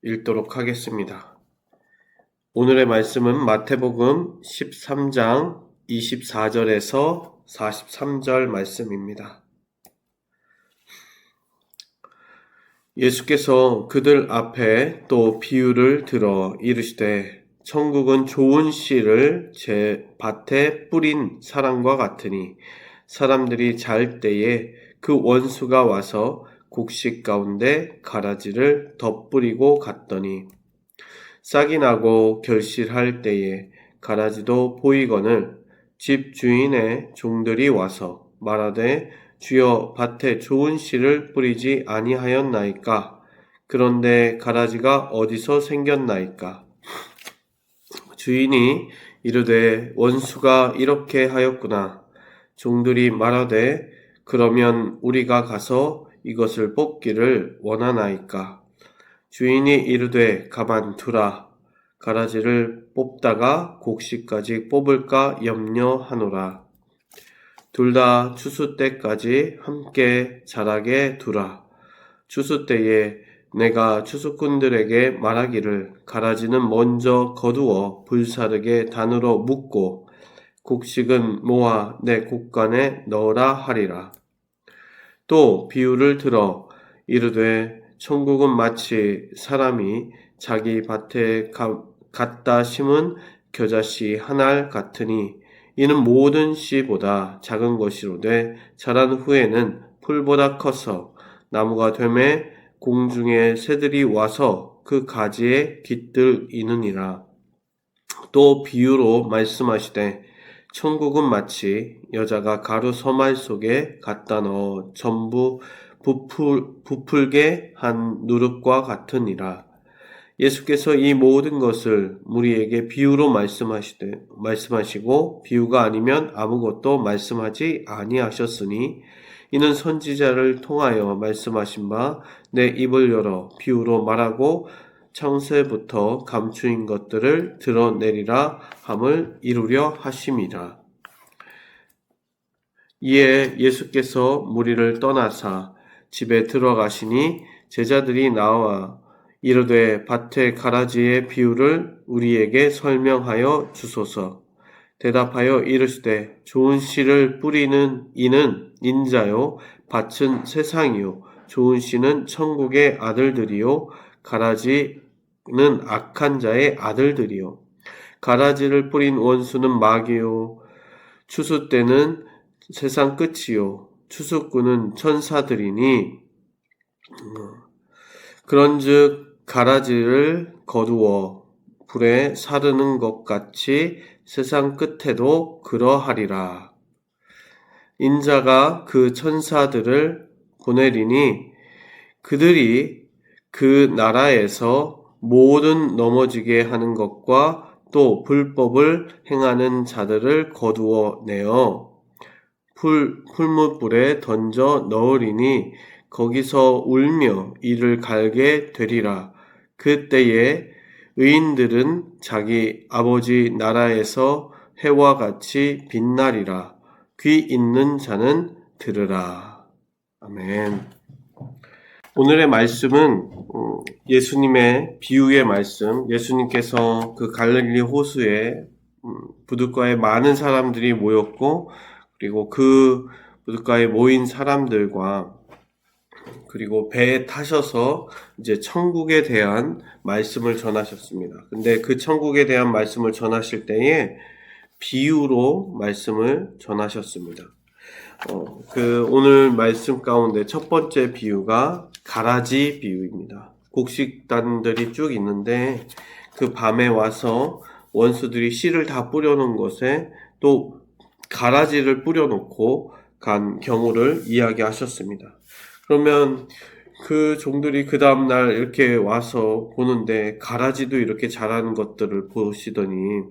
읽도록 하겠습니다. 오늘의 말씀은 마태복음 13장 24절에서 43절 말씀입니다. 예수께서 그들 앞에 또 비유를 들어 이르시되 천국은 좋은 씨를 제 밭에 뿌린 사람과 같으니 사람들이 잘 때에 그 원수가 와서 곡식 가운데 가라지를 덧뿌리고 갔더니 싹이 나고 결실할 때에 가라지도 보이거늘 집 주인의 종들이 와서 말하되 주여 밭에 좋은 씨를 뿌리지 아니하였나이까? 그런데 가라지가 어디서 생겼나이까? 주인이 이르되 원수가 이렇게 하였구나. 종들이 말하되 그러면 우리가 가서 이것을 뽑기를 원하나이까? 주인이 이르되 가만두라. 가라지를 뽑다가 곡식까지 뽑을까 염려하노라. 둘 다 추수 때까지 함께 자라게 두라. 추수 때에 내가 추수꾼들에게 말하기를 가라지는 먼저 거두어 불사르게 단으로 묶고 곡식은 모아 내 곡간에 넣으라 하리라. 또 비유를 들어 이르되 천국은 마치 사람이 자기 밭에 갖다 심은 겨자씨 한 알 같으니 이는 모든 씨보다 작은 것이로되 자란 후에는 풀보다 커서 나무가 되매 공중의 새들이 와서 그 가지에 깃들이느니라. 또 비유로 말씀하시되 천국은 마치 여자가 가루 서말 속에 갖다 넣어 전부 부풀게 한 누룩과 같으니라. 예수께서 이 모든 것을 무리에게 비유로 말씀하시고 비유가 아니면 아무것도 말씀하지 아니하셨으니 이는 선지자를 통하여 말씀하신 바 내 입을 열어 비유로 말하고 창세부터 감추인 것들을 드러내리라 함을 이루려 하심이라. 이에 예수께서 무리를 떠나사 집에 들어가시니 제자들이 나와 이르되 밭의 가라지의 비유를 우리에게 설명하여 주소서. 대답하여 이르시되 좋은 씨를 뿌리는 이는 인자요 밭은 세상이요 좋은 씨는 천국의 아들들이요 가라지는 악한 자의 아들들이요 가라지를 뿌린 원수는 마귀요 추수 때는 세상 끝이요 추수꾼은 천사들이니 그런즉 가라지를 거두어 불에 사르는 것 같이 세상 끝에도 그러하리라. 인자가 그 천사들을 보내리니 그들이 그 나라에서 모든 넘어지게 하는 것과 또 불법을 행하는 자들을 거두어 내어 풀무불에 던져 넣으리니 거기서 울며 이를 갈게 되리라. 그때에 의인들은 자기 아버지 나라에서 해와 같이 빛나리라. 귀 있는 자는 들으라. 아멘. 오늘의 말씀은 예수님의 비유의 말씀, 예수님께서 그 갈릴리 호수에 부둣가에 많은 사람들이 모였고 그리고 그 부둣가에 모인 사람들과 그리고 배에 타셔서 이제 천국에 대한 말씀을 전하셨습니다. 근데 그 천국에 대한 말씀을 전하실 때에 비유로 말씀을 전하셨습니다. 오늘 말씀 가운데 첫 번째 비유가 가라지 비유입니다. 곡식단들이 쭉 있는데 그 밤에 와서 원수들이 씨를 다 뿌려놓은 곳에 또 가라지를 뿌려놓고 간 경우를 이야기하셨습니다. 그러면 그 종들이 그 다음날 이렇게 와서 보는데 가라지도 이렇게 자라는 것들을 보시더니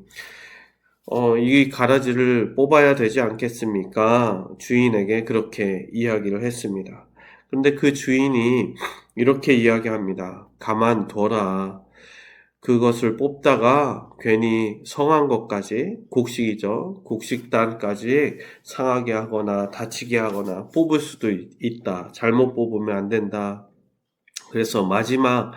이 가라지를 뽑아야 되지 않겠습니까? 주인에게 그렇게 이야기를 했습니다. 그런데 그 주인이 이렇게 이야기합니다. 가만둬라. 그것을 뽑다가 괜히 성한 것까지, 곡식이죠. 곡식단까지 상하게 하거나 다치게 하거나 뽑을 수도 있다. 잘못 뽑으면 안 된다. 그래서 마지막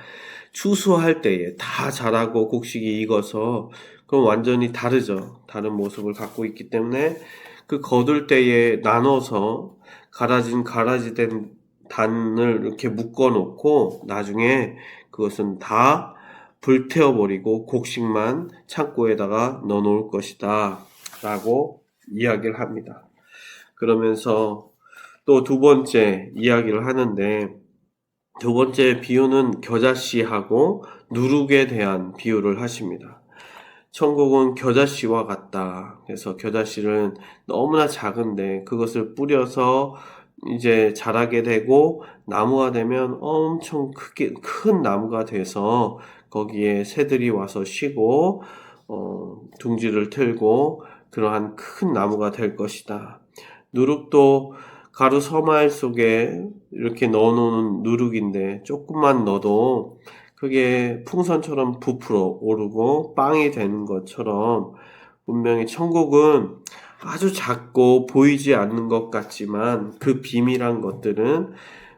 추수할 때에 다 자라고 곡식이 익어서 그럼 완전히 다르죠. 다른 모습을 갖고 있기 때문에 그 거둘 때에 나눠서 가라지된 단을 이렇게 묶어 놓고 나중에 그것은 다 불태워버리고 곡식만 창고에다가 넣어 놓을 것이다 라고 이야기를 합니다. 그러면서 또 두 번째 이야기를 하는데, 두 번째 비유는 겨자씨하고 누룩에 대한 비유를 하십니다. 천국은 겨자씨와 같다. 그래서 겨자씨는 너무나 작은데 그것을 뿌려서 이제 자라게 되고 나무가 되면 엄청 큰 나무가 돼서 거기에 새들이 와서 쉬고 둥지를 틀고 그러한 큰 나무가 될 것이다. 누룩도 가루 서마일 속에 이렇게 넣어놓는 누룩인데 조금만 넣어도 그게 풍선처럼 부풀어 오르고 빵이 되는 것처럼 분명히 천국은 아주 작고 보이지 않는 것 같지만 그 비밀한 것들은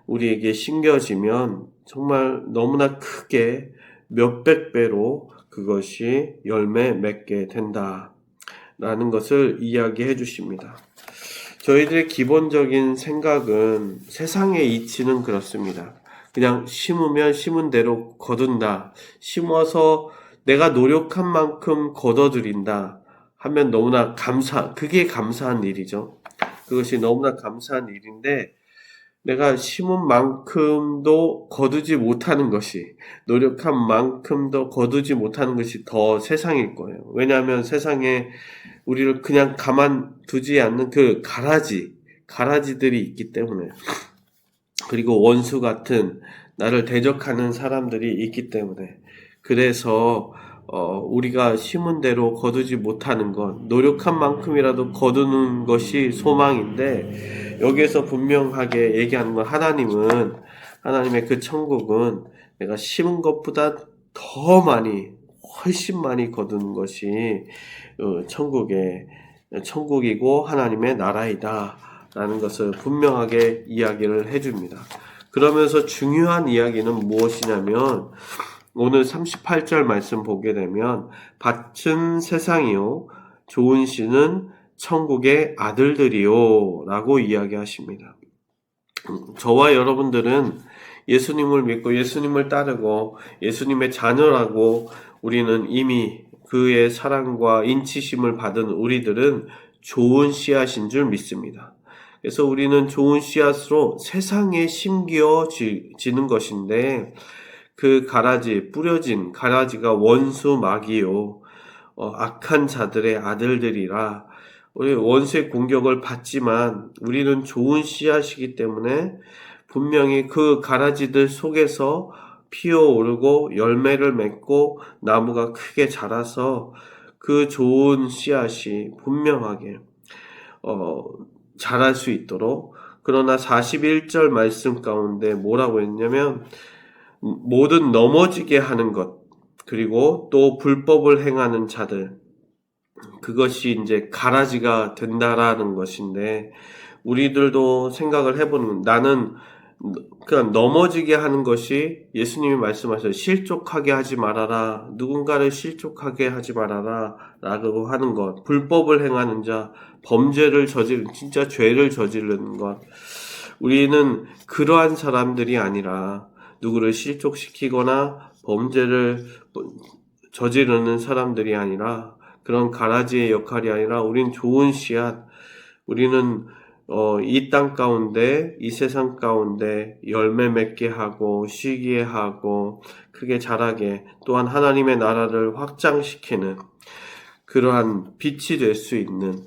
우리에게 심겨지면 정말 너무나 크게 몇백 배로 그것이 열매 맺게 된다라는 것을 이야기해 주십니다. 저희들의 기본적인 생각은 세상의 이치는 그렇습니다. 그냥 심으면 심은 대로 거둔다. 심어서 내가 노력한 만큼 거둬들인다 하면 너무나 그게 감사한 일이죠. 그것이 너무나 감사한 일인데 내가 심은 만큼도 거두지 못하는 것이, 노력한 만큼도 거두지 못하는 것이 더 세상일 거예요. 왜냐하면 세상에 우리를 그냥 가만두지 않는 그 가라지들이 있기 때문에, 그리고 원수 같은 나를 대적하는 사람들이 있기 때문에, 그래서 우리가 심은 대로 거두지 못하는 것, 노력한 만큼이라도 거두는 것이 소망인데, 여기에서 분명하게 얘기하는 건 하나님의 그 천국은 내가 심은 것보다 더 많이, 훨씬 많이 거두는 것이 천국이고 하나님의 나라이다 라는 것을 분명하게 이야기를 해줍니다. 그러면서 중요한 이야기는 무엇이냐면, 오늘 38절 말씀 보게 되면 밭은 세상이요 좋은 씨는 천국의 아들들이요 라고 이야기하십니다. 저와 여러분들은 예수님을 믿고 예수님을 따르고 예수님의 자녀라고 우리는 이미 그의 사랑과 인치심을 받은 우리들은 좋은 씨앗인 줄 믿습니다. 그래서 우리는 좋은 씨앗으로 세상에 심겨지는 것인데, 그 뿌려진 가라지가 원수 마귀요, 악한 자들의 아들들이라, 우리 원수의 공격을 받지만 우리는 좋은 씨앗이기 때문에 분명히 그 가라지들 속에서 피어오르고 열매를 맺고 나무가 크게 자라서 그 좋은 씨앗이 분명하게 자랄 수 있도록. 그러나 41절 말씀 가운데 뭐라고 했냐면, 모든 넘어지게 하는 것, 그리고 또 불법을 행하는 자들, 그것이 이제 가라지가 된다라는 것인데, 우리들도 생각을 해보는, 나는 그냥 넘어지게 하는 것이 예수님이 말씀하셔서 실족하게 하지 말아라, 누군가를 실족하게 하지 말아라 라고 하는 것, 불법을 행하는 자, 진짜 죄를 저지르는 것, 우리는 그러한 사람들이 아니라 누구를 실족시키거나 범죄를 저지르는 사람들이 아니라, 그런 가라지의 역할이 아니라 우리는 좋은 씨앗, 우리는 이 땅 가운데, 이 세상 가운데 열매 맺게 하고 쉬게 하고 크게 자라게, 또한 하나님의 나라를 확장시키는 그러한 빛이 될 수 있는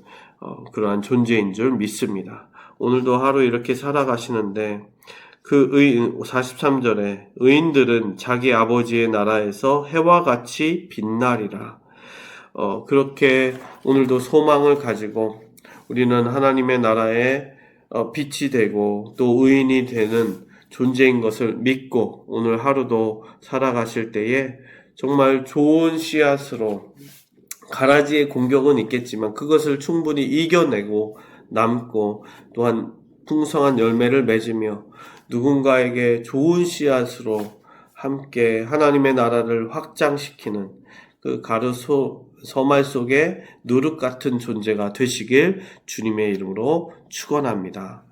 그러한 존재인 줄 믿습니다. 오늘도 하루 이렇게 살아가시는데, 43절에 의인들은 자기 아버지의 나라에서 해와 같이 빛나리라. 그렇게 오늘도 소망을 가지고 우리는 하나님의 나라에 빛이 되고 또 의인이 되는 존재인 것을 믿고 오늘 하루도 살아가실 때에 정말 좋은 씨앗으로, 가라지의 공격은 있겠지만 그것을 충분히 이겨내고 남고 또한 풍성한 열매를 맺으며 누군가에게 좋은 씨앗으로 함께 하나님의 나라를 확장시키는 그 서말 속에 누룩 같은 존재가 되시길 주님의 이름으로 축원합니다.